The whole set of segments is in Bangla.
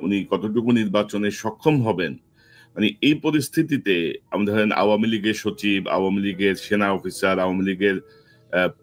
উনি কতটুকু নির্বাচনে সক্ষম হবেন, মানে এই পরিস্থিতিতে আমরা ধরেন আওয়ামী লীগের সচিব, আওয়ামী লীগের সেনা অফিসার, আওয়ামী লীগের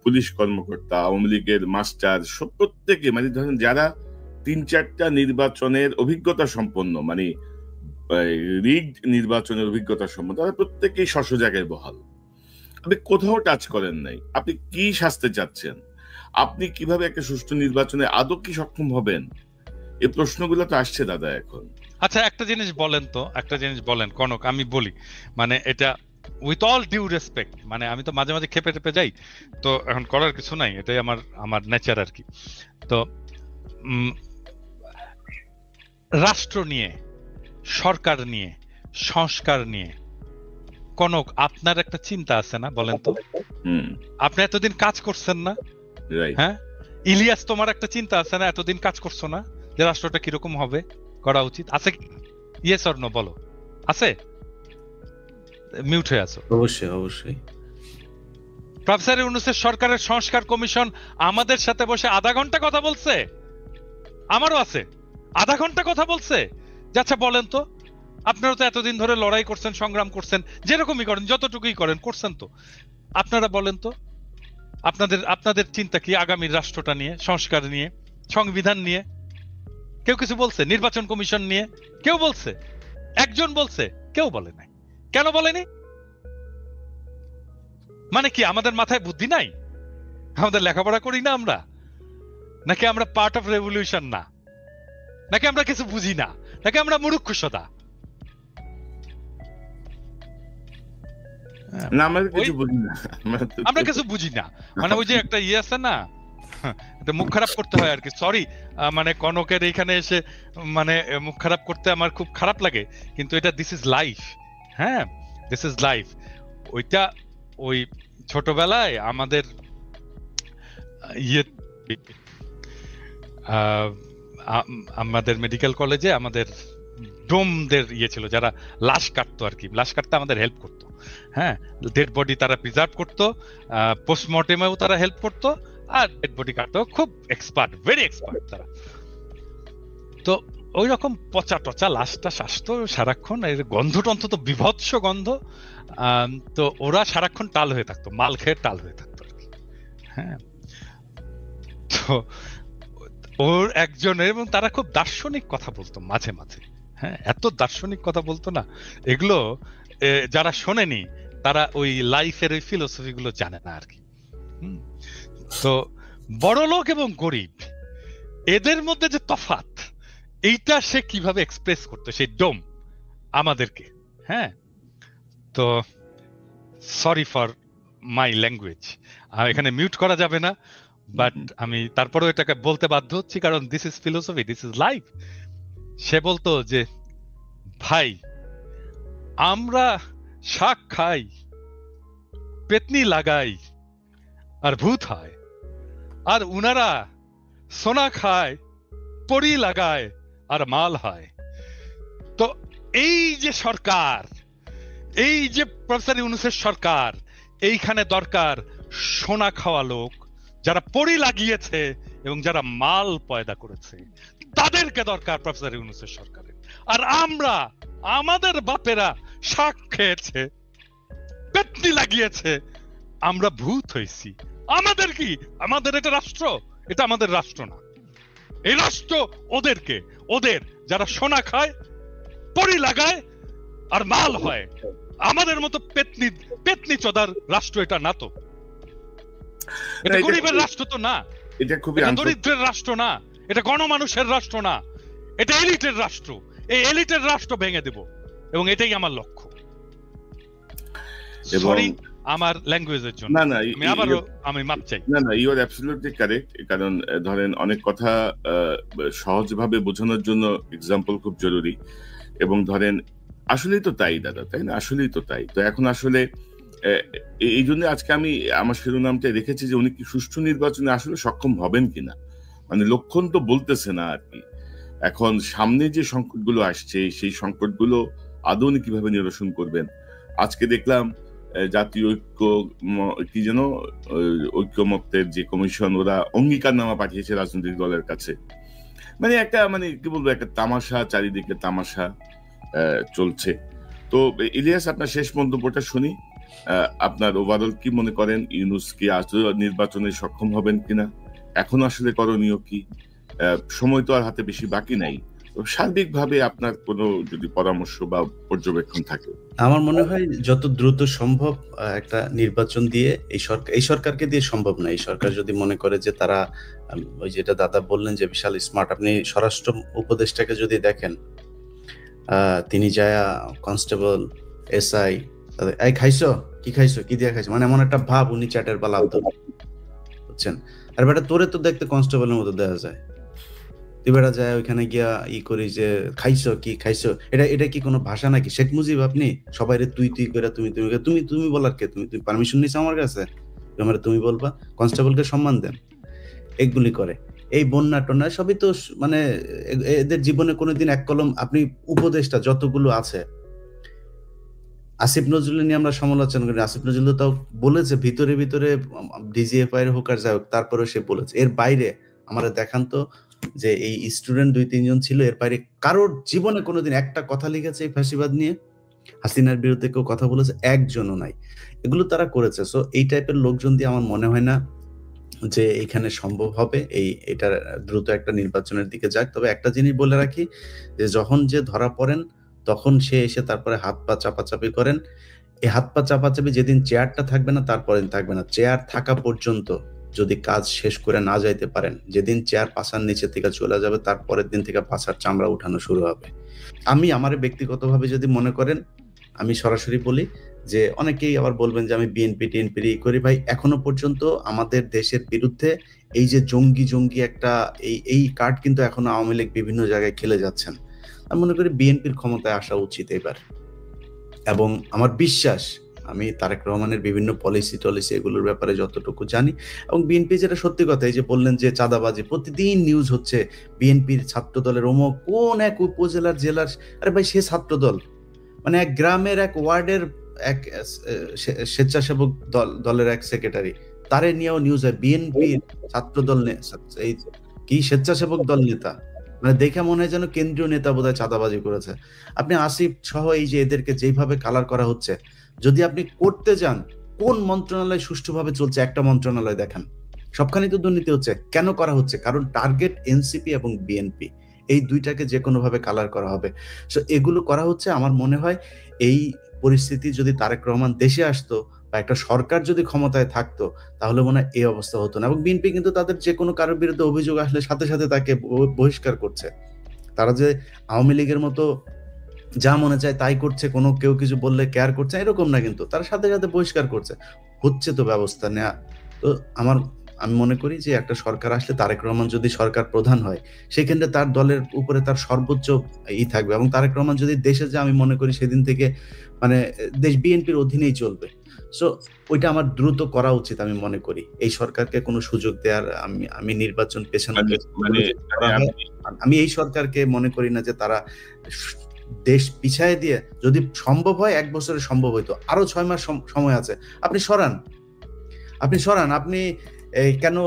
পুলিশ কর্মকর্তা, আওয়ামী লীগের মাস্টার, সব প্রত্যেকে মানে ধরেন যারা 3-4টা নির্বাচনের অভিজ্ঞতা সম্পন্ন, মানে রিগড নির্বাচনের অভিজ্ঞতা সম্পন্ন, তারা প্রত্যেকেই স্ব জায়গায় বহাল। আপনি কোথাও টাচ করেন নাই। আপনি কি শাস্তে চাচ্ছেন? আপনি কিভাবে একটা সুষ্ঠু নির্বাচনে আদৌ কি সক্ষম হবেন? এই প্রশ্নগুলো তো আসছে দাদা এখন। আচ্ছা একটা জিনিস বলেন তো, একটা জিনিস বলেন কনক, আমি বলি, মানে এটা উইথ অল ডিউ রেসপেক্ট, মানে আমি তো মাঝে মাঝে খেপে টেপে যাই, তো এখন করার কিছু নাই, এটাই আমার নেচার আর কি। তো রাষ্ট্র নিয়ে, সরকার নিয়ে, সংস্কার নিয়ে কনক আপনার একটা চিন্তা আছে না, বলেন তো? আপনি এতদিন কাজ করছেন না? হ্যাঁ ইলিয়াস, তোমার একটা চিন্তা আছে না, এতদিন কাজ করছো না যে রাষ্ট্রটা কিরকম হবে, করা উচিত আছে? ইয়েস অর নো বলো, আছে? মিউট হয়ে আছো। অবশ্যই অবশ্যই। প্রফেসর ইউনূসের সরকারের সংস্কার কমিশন আমাদের সাথে বসে আধা ঘন্টা কথা বলছে, আমারও আছে, আধা ঘন্টা কথা বলছে যে আচ্ছা বলেন তো, আপনারা তো এতদিন ধরে লড়াই করছেন, সংগ্রাম করছেন, যেরকমই করেন, যতটুকুই করেন, করছেন তো, আপনারা বলেন তো আপনাদের চিন্তা কি আগামীর রাষ্ট্রটা নিয়ে, সংস্কার নিয়ে, সংবিধান নিয়ে? কেউ কিছু বলছে? নির্বাচন কমিশন নিয়ে কেউ বলছে? একজন বলছে? কেউ বলে নাই। কেন বলেনি? মানে কি আমাদের মাথায় বুদ্ধি নাই? আমাদের লেখাপড়া করি না আমরা? নাকি আমরা পার্ট অফ রেভলিউশন না? নাকি আমরা কিছু বুঝি না? নাকি আমরা মূর্খ সদা? আমরা কিছু বুঝি না, মানে ওই যে একটা ইয়ে আছে না, এটা মুখ খারাপ করতে হয় আর কি, সরি, মানে কনকের এইখানে এসে মানে মুখ খারাপ করতে আমার খুব খারাপ লাগে, কিন্তু এটা দিস ইজ লাইফ। হ্যাঁ দিস ইজ লাইফ। ওইটা ওই ছোটবেলায় আমাদের ইয়ে আমাদের মেডিকেল কলেজে আমাদের ডোমদের ইয়ে ছিল, যারা লাশ কাটতো আর কি, লাশ কাটতে আমাদের হেল্প করতো। হ্যাঁ ডেড বডি তারা প্রিজার্ভ করতো, পোস্টমর্টেমেও তারা হেল্প করতো, আর ডেড বডি কাটতো, খুব এক্সপার্ট, ভেরি এক্সপার্ট তারা। তো ওই রকম পচা টচা লাশটা আসতো সারাক্ষণ, এর গন্ধ টন্ধ তো বিভৎস গন্ধ, তো ওরা সারাক্ষণ টাল হয়ে থাকতো, মাল খেয়ে টাল হয়ে থাকতো আর কি। হ্যাঁ তো ওর একজনের, এবং তারা খুব দার্শনিক কথা বলতো মাঝে মাঝে। হ্যাঁ এত দার্শনিক কথা বলতো না, এগুলো যারা শোনেনি তারা ওই লাইফের ওই ফিলোসফি গুলো জানে না আর কি। তো বড় লোক এবং গরিব এদের মধ্যে যে তফাৎ, এইটা সে কিভাবে এক্সপ্রেস করতো সেই ডোম আমাদেরকে। হ্যাঁ তো সরি ফর মাই ল্যাঙ্গুয়েজ, এখানে মিউট করা যাবে না, বাট আমি তারপরেও এটাকে বলতে বাধ্য হচ্ছি, কারণ this is philosophy, this is life. সে বলতো যে ভাই আমরা শাক খাই, পেতনি লাগাই আর ভূত হয়, আর উনারা সোনা খায়, পরি লাগায় আর মাল হয়। তো এই যে সরকার, এই যে প্রফেসর ইউনূসের সরকার, এইখানে দরকার সোনা খাওয়া লোক, যারা পরি লাগিয়েছে এবং যারা মাল পয়দা করেছে, তাদেরকে দরকার প্রফেসর ইউনূসের সরকারের। আর আমরা, আমাদের বাপেরা শাক খেয়েছে, পেতনি লাগিয়েছে, আমরা ভূত হয়েছি। আমাদের কি? আমাদের এটা রাষ্ট্র? এটা আমাদের রাষ্ট্র না, এই রাষ্ট্র ওদেরকে, ওদের যারা সোনা খায়, পরি লাগায় আর মাল হয়। আমাদের মতো পেতনি চোদার রাষ্ট্র এটা না তো। এটা গরিবের রাষ্ট্র তো না, এটা খুবই দরিদ্রের রাষ্ট্র না, এটা গণমানুষের রাষ্ট্র না, এটা এলিটের রাষ্ট্র। এই এলিটের রাষ্ট্র ভেঙে দেব, এবং এটাই আমার লক্ষ্য। সরি আমার ল্যাঙ্গুয়েজের জন্য, আমি আবারও আমি মাপ চাই। না না, ইউ আর অ্যাবসলিউটলি কারেক্ট। কারণ ধরেন অনেক কথা সহজভাবে বোঝানোর জন্য এক্সাম্পল খুব জরুরি, এবং ধরেন আসলেই তো তাই দাদা, তাই না? আসলেই তো তাই। তো এখন আসলে এই জন্য আজকে আমি আমার শিরোনামটা রেখেছি যে উনি কি সুষ্ঠু নির্বাচনে আসলে সক্ষম হবেন কিনা, মানে লক্ষণ তো বলতেছে না আর কি। এখন সামনে যে সংকটগুলো আসছে, সেই সংকটগুলো আদৌ উনি কিভাবে নিরসন করবেন? আজকে দেখলাম জাতীয় ঐক্য কি যেন ঐক্যমত্যের যে কমিশন, ওরা অঙ্গীকারনামা পাঠিয়েছে রাজনৈতিক দলের কাছে। মানে একটা মানে কি বলবো, একটা তামাশা, চারিদিকে তামাশা চলছে। তো ইলিয়াস, আপনার শেষ মন্তব্যটা শুনি। আপনার ওভারঅল কি মনে করেন, ইউনূস কি আদৌ নির্বাচনে সক্ষম হবেন কিনা, এখন আসলে করণীয় কি? সময় তো আর হাতে বেশি বাকি নাই। সার্বিকভাবে আপনার কোনো যদি পরামর্শ বা পর্যবেক্ষণ থাকে। আমার মনে হয় যত দ্রুত সম্ভব একটা নির্বাচন দিয়ে, এই সরকারকে দিয়ে সম্ভব না। এই সরকার যদি মনে করে যে তারা ওই যেটা দাদা বললেন যে বিশাল স্মার্ট, আপনি স্বরাষ্ট্র উপদেষ্টাকে যদি দেখেন, তিনি যায়া কনস্টেবল, এসআই, এই খাইছো কি, খাইছো কি দিয়ে খাইছো, মানে এমন একটা ভাব, উনি চ্যাটের পালা বুঝছেন। আর বেটা তোরে তো দেখতে কনস্টেবলের মতো দেখা যায়, তুই বেটা যায় ওইখানে গিয়া করি যে খাইছো কি, খাইছো, এটা কি কোনো ভাষা নাকি? শেখ মুজিব আপনি সবাই তুই তুই করে, তুমি তুমি তুমি তুমি বলার কে? তুমি তুমি পারমিশন নিছো আমার কাছে, তোমার তুমি বলবা? কনস্টেবলকে সম্মান দেন। এগুলি করে এই বন্যা টন্যা সবই তো মানে এদের জীবনে কোনোদিন এক কলম, আপনি উপদেষ্টা যতগুলো আছে, আসিফ নজরুল নিয়ে আমরা সমালোচনা করি, আসিফ নজরুল তো তাও বলেছে ভিতরে ভিতরে ডিজিএফআই এর হোক আর যাই হোক, তারপরেও সে বলেছে। এর বাইরে আমরা দেখান তো যে এই স্টুডেন্ট 2-3 জন ছিল, এর বাইরে কারোর জীবনে কোনোদিন একটা কথা লিখেছে এই ফ্যাসিবাদ নিয়ে, হাসিনার বিরুদ্ধে কেউ কথা বলেছে? একজনও নাই। এগুলো তারা করেছে। সো এই টাইপের লোকজন দিয়ে আমার মনে হয় না যে এখানে সম্ভব হবে এটা দ্রুত একটা নির্বাচনের দিকে যাক। তবে একটা জিনিস বলে রাখি, যে যখন যে ধরা পড়েন তখন সে এসে তারপরে হাত পা চাপাচাপি করেন। এই হাত পা চাপাচাপি যেদিন চেয়ারটা থাকবে না তারপরের থাকবে না। চেয়ার থাকা পর্যন্ত যদি কাজ শেষ করে না যাইতে পারেন, যেদিন চেয়ার পাছার নিচে থেকে চলে যাবে তারপরের দিন থেকে পাছার চামড়া উঠানো শুরু হবে। আমি আমার ব্যক্তিগতভাবে যদি মনে করেন, আমি সরাসরি বলি যে অনেকেই আবার বলবেন যে আমি বিএনপি টিএনপি করি, ভাই এখনো পর্যন্ত আমাদের দেশের বিরুদ্ধে এই যে জঙ্গি একটা এই কার্ড কিন্তু এখনো আওয়ামী লীগ বিভিন্ন জায়গায় খেলে যাচ্ছেন। আমি মনে করি বিএনপির ক্ষমতায় আসা উচিত এবার, এবং আমার বিশ্বাস আমি তারেক রহমানের বিভিন্ন পলিসি টলিসি এগুলোর ব্যাপারে যতটুকু জানি, এবং বিএনপি যেটা সত্যি কথা, এই যে বললেন যে চাঁদাবাজি, প্রতিদিন নিউজ হচ্ছে বিএনপির ছাত্র দলের অমুক কোন এক উপজেলার জেলার, আরে ভাই সে ছাত্র দল, মানে এক গ্রামের এক ওয়ার্ডের এক স্বেচ্ছাসেবক দলের এক সেক্রেটারি, তারে নিয়েও নিউজ হয় বিএনপির ছাত্র দল এই কি স্বেচ্ছাসেবক দল নেতা, মানে দেখে মনে হয় যেন কেন্দ্রীয় নেতা বোধহয় চাঁদাবাজি করেছে। আপনি আসিফ সহ এই যে এদেরকে যেভাবে কালার করা হচ্ছে, যদি আপনি করতে যান কোন মন্ত্রণালয় সুষ্ঠুভাবে চলছে, একটা মন্ত্রণালয় দেখান, সবখানে তো দুর্নীতি হচ্ছে। কেন করা হচ্ছে? কারণ টার্গেট এনসিপি এবং বিএনপি, এই দুইটাকে যে কোনো ভাবে কালার করা হবে। সো এগুলো করা হচ্ছে। আমার মনে হয় এই পরিস্থিতি যদি তারেক রহমান দেশে আসতো বা একটা সরকার যদি ক্ষমতায় থাকতো, তাহলে মনে হয় এই অবস্থা হতো না। এবং বিএনপি কিন্তু তাদের যে কোনো কারোর বিরুদ্ধে অভিযোগ আসলে সাথে সাথে তাকে বহিষ্কার করছে। তারা যে আওয়ামী লীগের মতো যা মনে চায় তাই করছে, কোনো কেউ কিছু বললে কেয়ার করছে এরকম না, কিন্তু তারা সাথে সাথে বহিষ্কার করছে। হচ্ছে তো ব্যবস্থা নেওয়া। তো আমি মনে করি যে একটা সরকার আসলে, তারেক রহমান যদি সরকার প্রধান হয়, সেক্ষেত্রে তার দলের উপরে তার সর্বোচ্চ থাকবে। এবং তারেক রহমান যদি দেশে যায়, আমি মনে করি সেদিন থেকে মানে দেশ বিএনপির অধীনেই চলবে। সো ওইটা আমার দ্রুত করা উচিত আমি মনে করি। এই সরকারকে কোনো সুযোগ দেওয়ার আমি নির্বাচন পেছনে আমি এই সরকারকে মনে করি না যে তারা দেশ পিছায় দিয়ে, যদি সম্ভব হয় 1 বছরে সম্ভব হইতো, আরো 6 মাস সময় আছে, আপনি সরান। আপনি কেন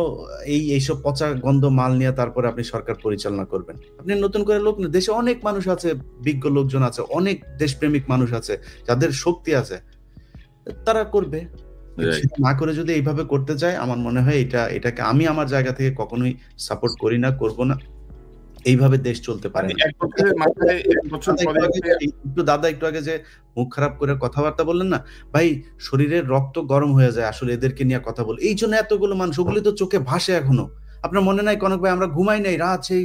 এইসব পচা গন্ধ মাল নিয়ে তারপরে আপনি সরকার পরিচালনা করবেন? আপনি নতুন করে লোক না, দেশে অনেক মানুষ আছে, বিজ্ঞ লোকজন আছে, অনেক দেশপ্রেমিক মানুষ আছে, যাদের শক্তি আছে, তারা করবে। না করে যদি এইভাবে করতে চায়, আমার মনে হয় এটাকে আমি আমার জায়গা থেকে কখনোই সাপোর্ট করি না, করব না। এইভাবে দেশ চলতে পারে না। একটু দাদা একটু আগে যে মুখ খারাপ করে কথাবার্তা বললেন না ভাই, শরীরের রক্ত গরম হয়ে যায় আসলে এদেরকে নিয়ে কথা বলে। এই জন্য এতগুলো মানুষ, ওগুলি তো চোখে ভাসে এখনো। আপনার মনে নাই কনক ভাই, আমরা ঘুমাই নাই রাত, সেই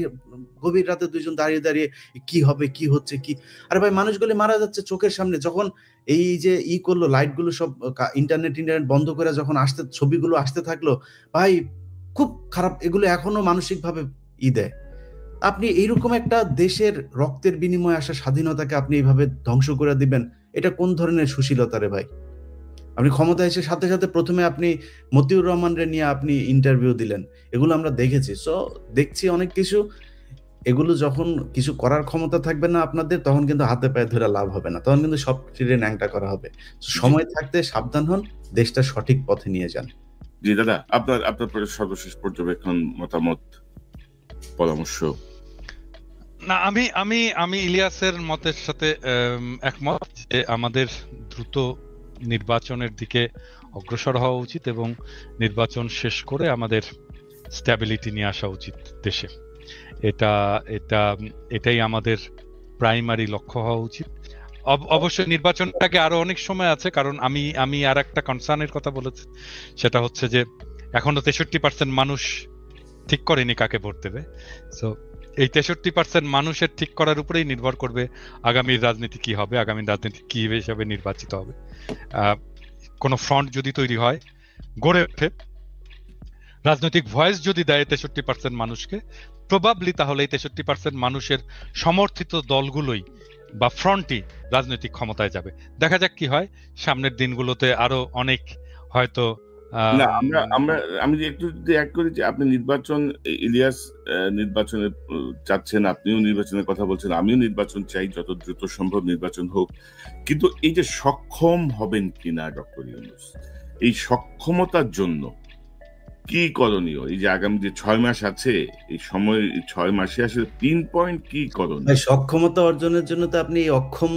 গভীর রাতে দুইজন দাঁড়িয়ে দাঁড়িয়ে কি হবে, কি হচ্ছে, কি, আরে ভাই মানুষগুলি মারা যাচ্ছে চোখের সামনে। যখন এই যে করলো, লাইট গুলো সব ইন্টারনেট বন্ধ করে যখন ছবিগুলো আসতে থাকলো, ভাই খুব খারাপ। এগুলো এখনো মানসিক ভাবে দেয়। আপনি এইরকম একটা দেশের রক্তের বিনিময়ে আসা স্বাধীনতাকে আপনি এইভাবে ধ্বংস করে দিবেন, এটা কোন ধরনের সুশীলতা রে ভাই? আপনি ক্ষমতা এসে সাথে সাথে প্রথমে আপনি মতিউর রহমানরে নিয়ে আপনি ইন্টারভিউ দিলেন, এগুলো আমরা দেখেছি। সো দেখছি অনেক কিছু, এগুলো যখন কিছু করার ক্ষমতা থাকবে না আপনাদের, তখন কিন্তু হাতে পায়ে ধরে লাভ হবে না, তখন কিন্তু সব ফিরে ন্যাংটা করা হবে। সময় থাকতে সাবধান হন, দেশটা সঠিক পথে নিয়ে যান। জি দাদা, আপনার সর্বশেষ পর্যবেক্ষণ, মতামত, পরামর্শ। না, আমি আমি আমি ইলিয়াসের মতের সাথে একমত যে আমাদের দ্রুত নির্বাচনের দিকে অগ্রসর হওয়া উচিত এবং নির্বাচন শেষ করে আমাদের স্ট্যাবিলিটি নিয়ে আসা উচিত দেশে। এটা এটা এটাই আমাদের প্রাইমারি লক্ষ্য হওয়া উচিত। অবশ্যই নির্বাচনটাকে আরো অনেক সময় আছে, কারণ আমি আর একটা কনসার্নের কথা বলেছি, সেটা হচ্ছে যে এখনো 63% মানুষ ঠিক করেনি কাকে ভোট দেবে। সো এই 63% মানুষের ঠিক করার উপরেই নির্ভর করবে আগামী রাজনীতি কি হবে, আগামী রাজনীতি কি হিসেবে নির্বাচিত হবে। কোন ফ্রন্ট যদি তৈরি হয়, গড়ে ওঠে, রাজনৈতিক ভয়েস যদি দেয় 63% মানুষকে, প্রবাবলি তাহলে এই 63% মানুষের সমর্থিত দলগুলোই বা ফ্রন্টই রাজনৈতিক ক্ষমতায় যাবে। দেখা যাক কি হয় সামনের দিনগুলোতে, আরো অনেক হয়তো। না, আমি একটু যদি অ্যাড করি যে আপনি নির্বাচন, ইলিয়াস নির্বাচনে চাচ্ছেন, আপনিও নির্বাচনের কথা বলছেন, আমিও নির্বাচন চাই, যত দ্রুত সম্ভব নির্বাচন হোক। কিন্তু এই যে সক্ষম হবেন কিনা ডক্টর ইউনূস, এই সক্ষমতার জন্য কি করণীয়? এই যে আগামী যে 6 মাস আছে, এই সময় 6 মাসে আসলে 3 পয়েন্ট কি করণীয়? সক্ষমতা অর্জনের জন্য তো আপনি অক্ষম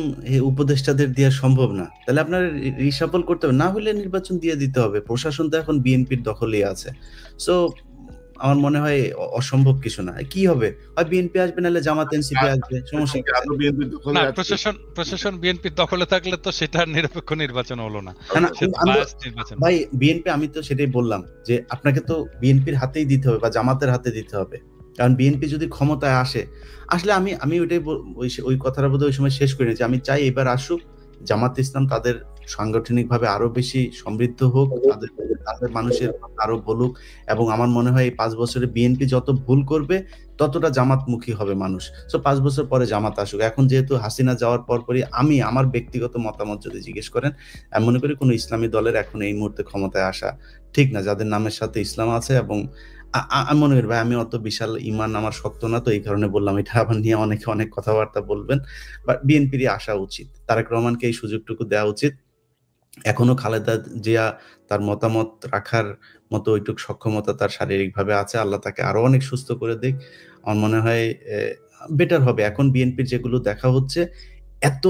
উপদেষ্টাদের দেওয়া সম্ভব না, তাহলে আপনার রিসাফল করতে হবে, না হলে নির্বাচন দিয়ে দিতে হবে। প্রশাসন তো এখন বিএনপির দখলেই আছে। সো আমার মনে হয় অসম্ভব কিছু না। কি হবে, হয় বিএনপি আসবে, নাহলে জামাত এনসিপি আসবে, সমস্যা কি? প্রশাসন বিএনপির দখলে থাকলে তো সেটা নিরপেক্ষ নির্বাচন হলো না, ভাই। বিএনপি, আমি তো সেটাই বললাম যে আপনাকে তো বিএনপির হাতেই দিতে হবে বা জামাতের হাতে দিতে হবে। কারণ বিএনপি যদি ক্ষমতায় আসলে আমি ওইটাই ওই কথাটা বোধহয় ওই সময় শেষ করে নিয়েছি। আমি চাই এবার আসুক জামাত ইসলাম, তাদের সাংগঠনিকভাবে আরো বেশি সমৃদ্ধ হোক, তাদের মানুষের আরো বলুক। এবং আমার মনে হয় এই 5 বছরে বিএনপি যত ভুল করবে ততটা জামাতমুখী হবে মানুষ। সো 5 বছর পরে জামাত আসুক। এখন যেহেতু হাসিনা যাওয়ার পরই আমার ব্যক্তিগত মতামত যদি জিজ্ঞেস করেন, আমি মনে করি কোনো ইসলামী দলের এখন এই মুহূর্তে ক্ষমতায় আসা ঠিক না, যাদের নামের সাথে ইসলাম আছে। এবং আমি মনে করি ভাই, আমি অত বিশাল ইমান আমার শক্ত না, তো এই কারণে বললাম। এটা আবার নিয়ে অনেকে অনেক কথাবার্তা বলবেন, বাট বিএনপিরই আসা উচিত। তারেক রহমানকে এই সুযোগটুকু দেওয়া উচিত। এখনো খালেদা জিয়া তার মতামত রাখার মতো ওইটুক সক্ষমতা তার শারীরিকভাবে আছে, আল্লাহ তাকে আরো অনেক সুস্থ করে দিক। আমার মনে হয় বেটার হবে। এখন বিএনপির যেগুলো দেখা হচ্ছে এত,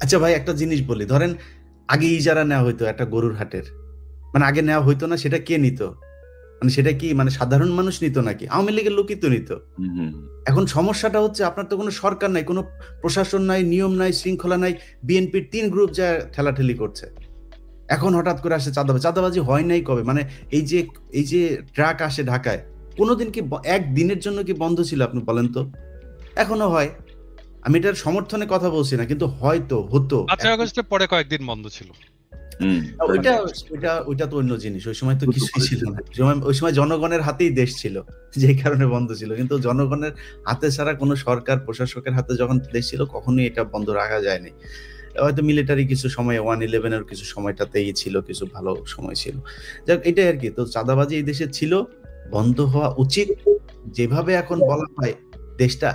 আচ্ছা ভাই একটা জিনিস বলি, ধরেন আগে ইজারা নেওয়া হইতো একটা গরুর হাটের, মানে আগে নেওয়া হইতো না, সেটা কে নিত? মানে সেটা কি মানে সাধারণ মানুষ নিত নাকি? আওয়ামী লীগের লোকই তো নিত। এখন সমস্যাটা হচ্ছে আপনার তো কোনো সরকার নাই, কোনো প্রশাসন নাই, নিয়ম নাই, শৃঙ্খলা নাই। বিএনপির 3 গ্রুপ যা ঠেলাঠেলি করছে। এখন হঠাৎ করে আসে চাঁদাবাজি হয় নাই কবে? মানে এই যে ট্রাক আসে ঢাকায়, কোনোদিন কি একদিনের জন্য কি বন্ধ ছিল আপনি বলেন তো? এখনো হয়। আমি এটার সমর্থনে কথা বলছি না, কিন্তু হয়তো হতো। 5 আগস্টের পরে কয়েকদিন বন্ধ ছিল। ওইটা তো অন্য জিনিস। ওই সময় তো কিছুই ছিল না। ওই সময় জনগণের হাতেই দেশ ছিল, যে কারণে বন্ধ ছিল। কিন্তু জনগণের হাতে ছাড়া কোনো সরকার প্রশাসকের হাতে যখন দেশ ছিল, কখনোই এটা বন্ধ রাখা যায়নি। হয়তো মিলিটারি কিছু সময় 1/11 কিছু সময়টাতেই ছিল, কিছু ভালো সময় ছিল। যাক, এটাই আর কি। তো চাঁদাবাজি এই দেশে ছিল, বন্ধ হওয়া উচিত। যেভাবে এখন বলা হয় দেশটা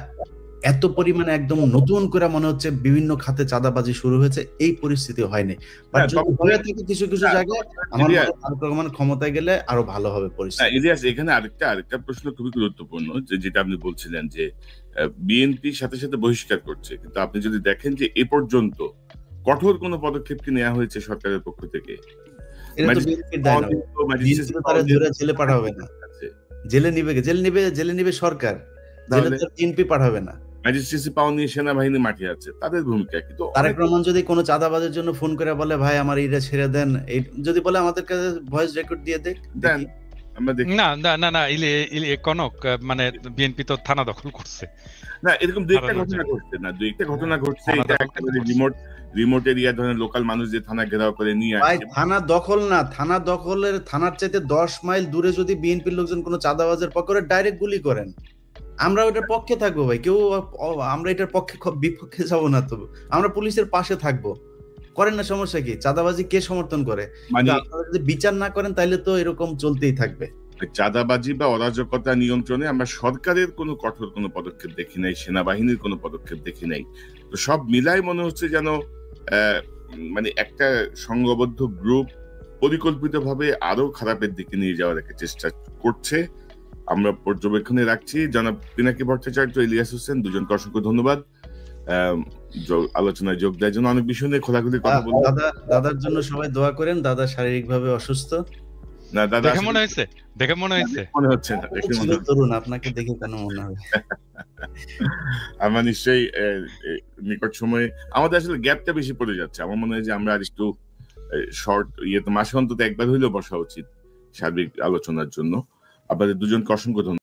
এত পরিমাণে একদম নতুন করে মনে হচ্ছে বিভিন্ন খাতে চাঁদাবাজি শুরু হয়েছে, এই পরিস্থিতি হয়নি। বাট যদি হয়ে থাকে কিছু কিছু জায়গায়, আমার মনে হয় তারেক রহমান ক্ষমতায় গেলে আরো ভালো হবে পরিস্থিতি। ইলিয়াস, এখানে আরেকটা প্রশ্ন খুবই গুরুত্বপূর্ণ, যেটা আপনি বলছিলেন যে বিএনপির সাথে সাথে বহিষ্কার করছে, কিন্তু আপনি যদি দেখেন যে এ পর্যন্ত কঠোর কোনো পদক্ষেপ কি নেওয়া হয়েছে সরকারের পক্ষ থেকে? জেলে পাঠাবে না, জেলে নিবে সরকার, বিএনপি পাঠাবে না। ম্যাজিস্ট্রেসি পাওয়ার নিয়ে সেনাবাহিনী মাঠে আছে, তাদের ভূমিকা। কিন্তু তারেক রহমান যদি কোনো চাঁদাবাজের জন্য ফোন করে বলে, ভাই আমার এটা ছেড়ে দেন, যদি বলে আমাদের কাছে ভয়েস রেকর্ড দিয়ে দেন, কনক, মানে বিএনপি তো থানা দখল করছে না, এরকম দুইটা ঘটনা ঘটছে। রিমোট এরিয়া, ধরেন লোকাল মানুষ যে থানা ঘেরাও করে নিয়ে আসে। থানা দখল না, থানার চাইতে 10 মাইল দূরে যদি বিএনপির লোকজন কোনো চাঁদাবাজের পক্ষে ডাইরেক্ট গুলি করেন, আমরা ওটার পক্ষে থাকবো ভাই। আমরা এটার পক্ষে বিপক্ষে যাবো না, তো আমরা পুলিশের পাশে থাকবো। করেন না, সমস্যা কি? চাঁদাবাজি কে সমর্থন করে? মানে আপনারা যদি বিচার না করেন তাহলে তো এরকম চলতেই থাকবে। চাঁদাবাজি বা অরাজকতা নিয়ন্ত্রণে আমরা সরকারের কোনো কঠোর কোনো পদক্ষেপ দেখি নাই, সেনাবাহিনীর কোনো পদক্ষেপ দেখি নাই। তো সব মিলাই মনে হচ্ছে যেন মানে একটা সংঘবদ্ধ গ্রুপ পরিকল্পিতভাবে আরো খারাপের দিকে নিয়ে যাওয়ার একটা চেষ্টা করছে। আমরা পর্যবেক্ষণে রাখছি। জনাব পিনাকি ভট্টাচার্য, ইলিয়াস হোসেন, দুজনকে অসংখ্য ধন্যবাদ আলোচনায় যোগ দেওয়ার জন্য। অনেক বিষয় নিয়ে খোলাখুলি কথা বলবো। দাদার জন্য সবাই দোয়া করেন, দাদা শারীরিকভাবে অসুস্থ। না দাদা, দেখে মনে হচ্ছে মনে হচ্ছে না, দেখে মনে হচ্ছে তরুণ, আপনাকে দেখে কেন মনে হবে? আমরা নিশ্চয়ই নিকট সময়ে আমাদের আসলে গ্যাপটা বেশি পড়ে যাচ্ছে। আমার মনে হয় যে আমরা আর একটু শর্ট মাসে অন্তত একবার হইলেও বসা উচিত সার্বিক আলোচনার জন্য। আপনাদের দুজনকে অসংখ্য ধন্যবাদ।